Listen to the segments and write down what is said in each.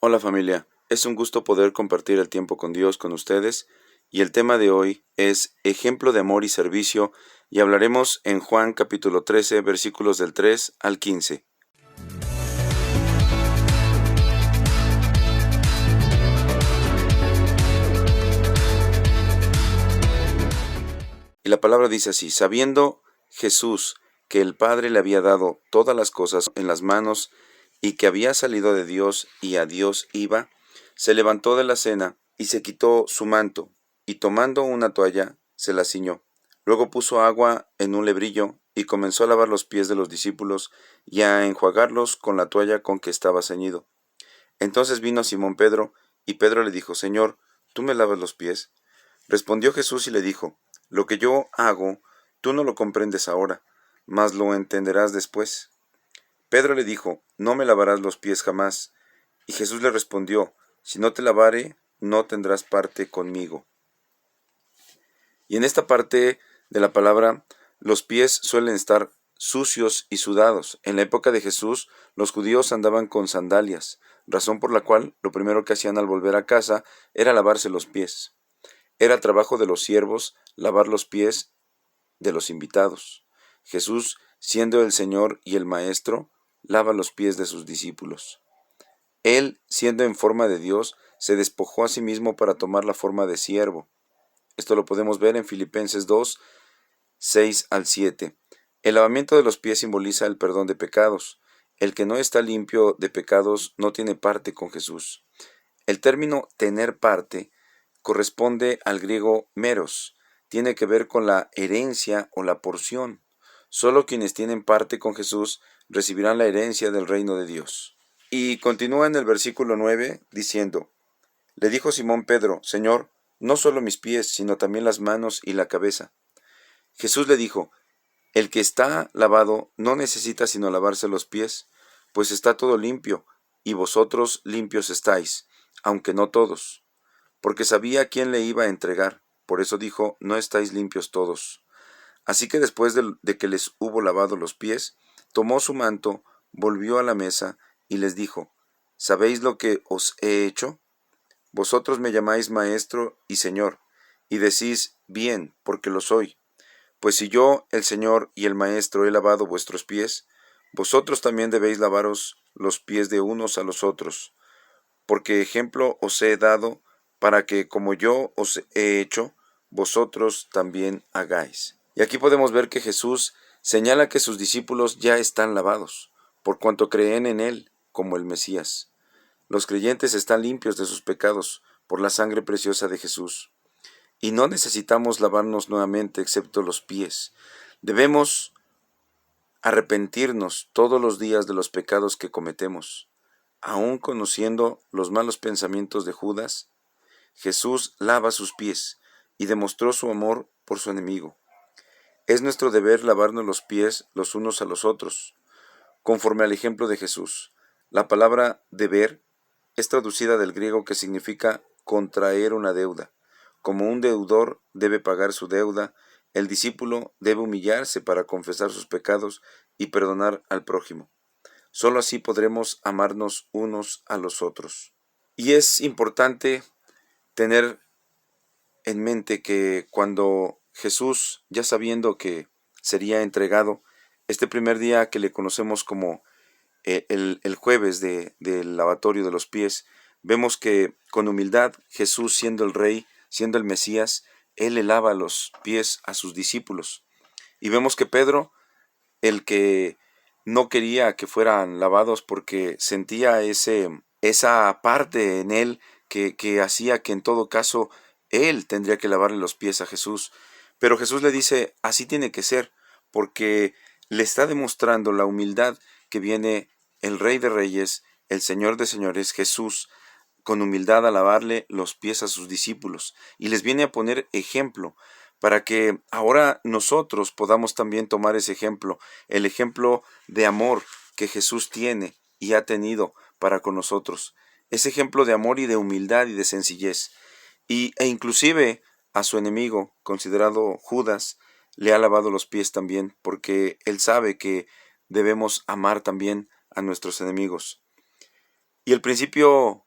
Hola familia, es un gusto poder compartir el tiempo con Dios con ustedes y el tema de hoy es ejemplo de amor y servicio y hablaremos en Juan capítulo 13 versículos del 3 al 15. Y la palabra dice así: sabiendo Jesús que el Padre le había dado todas las cosas en las manos y que había salido de Dios y a Dios iba, se levantó de la cena y se quitó su manto, y tomando una toalla se la ciñó. Luego puso agua en un lebrillo y comenzó a lavar los pies de los discípulos y a enjuagarlos con la toalla con que estaba ceñido. Entonces vino Simón Pedro, y Pedro le dijo: Señor, ¿tú me lavas los pies? Respondió Jesús y le dijo: lo que yo hago, tú no lo comprendes ahora, mas lo entenderás después. Pedro le dijo: no me lavarás los pies jamás. Y Jesús le respondió: si no te lavare, no tendrás parte conmigo. Y en esta parte de la palabra, los pies suelen estar sucios y sudados. En la época de Jesús, los judíos andaban con sandalias, razón por la cual lo primero que hacían al volver a casa era lavarse los pies. Era trabajo de los siervos lavar los pies de los invitados. Jesús, siendo el Señor y el Maestro, lava los pies de sus discípulos. Él, siendo en forma de Dios, se despojó a sí mismo para tomar la forma de siervo. Esto lo podemos ver en Filipenses 2, 6 al 7. El lavamiento de los pies simboliza el perdón de pecados. El que no está limpio de pecados no tiene parte con Jesús. El término tener parte corresponde al griego meros. Tiene que ver con la herencia o la porción. Solo quienes tienen parte con Jesús recibirán la herencia del reino de Dios. Y continúa en el versículo 9 diciendo: le dijo Simón Pedro: Señor, no solo mis pies, sino también las manos y la cabeza. Jesús le dijo: el que está lavado no necesita sino lavarse los pies, pues está todo limpio, y vosotros limpios estáis, aunque no todos. Porque sabía quién le iba a entregar, por eso dijo: no estáis limpios todos. Así que después de que les hubo lavado los pies, tomó su manto, volvió a la mesa y les dijo: ¿sabéis lo que os he hecho? Vosotros me llamáis maestro y señor, y decís: bien, porque lo soy. Pues si yo, el Señor y el Maestro, he lavado vuestros pies, vosotros también debéis lavaros los pies de unos a los otros, porque ejemplo os he dado, para que, como yo os he hecho, vosotros también hagáis. Y aquí podemos ver que Jesús señala que sus discípulos ya están lavados, por cuanto creen en Él como el Mesías. Los creyentes están limpios de sus pecados por la sangre preciosa de Jesús. Y no necesitamos lavarnos nuevamente excepto los pies. Debemos arrepentirnos todos los días de los pecados que cometemos. Aun conociendo los malos pensamientos de Judas, Jesús lava sus pies y demostró su amor por su enemigo. Es nuestro deber lavarnos los pies los unos a los otros, conforme al ejemplo de Jesús. La palabra deber es traducida del griego que significa contraer una deuda. Como un deudor debe pagar su deuda, el discípulo debe humillarse para confesar sus pecados y perdonar al prójimo. Solo así podremos amarnos unos a los otros. Y es importante tener en mente que cuando Jesús, ya sabiendo que sería entregado, este primer día que le conocemos como el jueves del lavatorio de los pies, vemos que con humildad Jesús, siendo el Rey, siendo el Mesías, Él le lava los pies a sus discípulos. Y vemos que Pedro, el que no quería que fueran lavados porque sentía esa parte en él que hacía que en todo caso él tendría que lavarle los pies a Jesús. Pero Jesús le dice: así tiene que ser, porque le está demostrando la humildad que viene el Rey de Reyes, el Señor de Señores, Jesús, con humildad a lavarle los pies a sus discípulos, y les viene a poner ejemplo, para que ahora nosotros podamos también tomar ese ejemplo, el ejemplo de amor que Jesús tiene y ha tenido para con nosotros, ese ejemplo de amor y de humildad y de sencillez, e inclusive a su enemigo, considerado Judas, le ha lavado los pies también, porque él sabe que debemos amar también a nuestros enemigos. Y el principio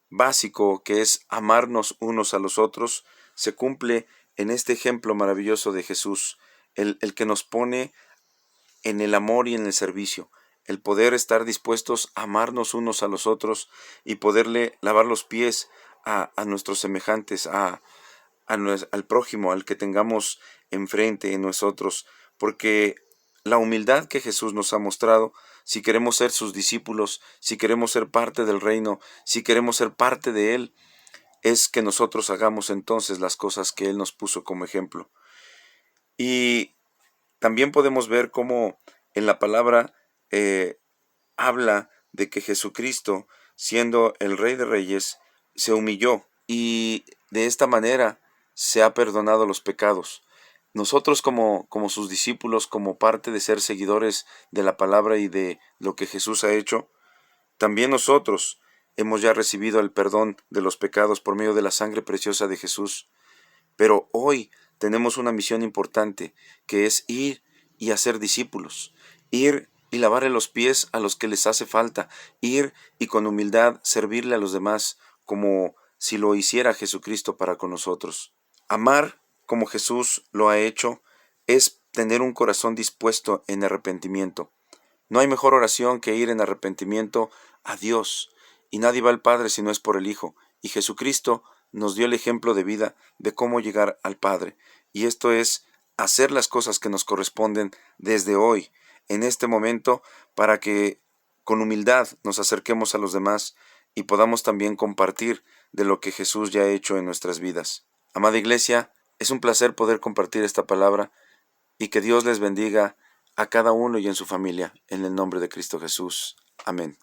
básico que es amarnos unos a los otros se cumple en este ejemplo maravilloso de Jesús, el que nos pone en el amor y en el servicio, el poder estar dispuestos a amarnos unos a los otros y poderle lavar los pies a nuestros semejantes, al prójimo, al que tengamos enfrente en nosotros, porque la humildad que Jesús nos ha mostrado, si queremos ser sus discípulos, si queremos ser parte del reino, si queremos ser parte de Él, es que nosotros hagamos entonces las cosas que Él nos puso como ejemplo. Y también podemos ver cómo en la palabra habla de que Jesucristo, siendo el Rey de Reyes, se humilló y de esta manera se ha perdonado los pecados. Nosotros como sus discípulos, como parte de ser seguidores de la palabra y de lo que Jesús ha hecho, también nosotros hemos ya recibido el perdón de los pecados por medio de la sangre preciosa de Jesús. Pero hoy tenemos una misión importante, que es ir y hacer discípulos, ir y lavarle los pies a los que les hace falta, ir y con humildad servirle a los demás, como si lo hiciera Jesucristo para con nosotros. Amar como Jesús lo ha hecho es tener un corazón dispuesto en arrepentimiento. No hay mejor oración que ir en arrepentimiento a Dios, y nadie va al Padre si no es por el Hijo, y Jesucristo nos dio el ejemplo de vida de cómo llegar al Padre, y esto es hacer las cosas que nos corresponden desde hoy, en este momento, para que con humildad nos acerquemos a los demás y podamos también compartir de lo que Jesús ya ha hecho en nuestras vidas. Amada Iglesia, es un placer poder compartir esta palabra y que Dios les bendiga a cada uno y en su familia, en el nombre de Cristo Jesús. Amén.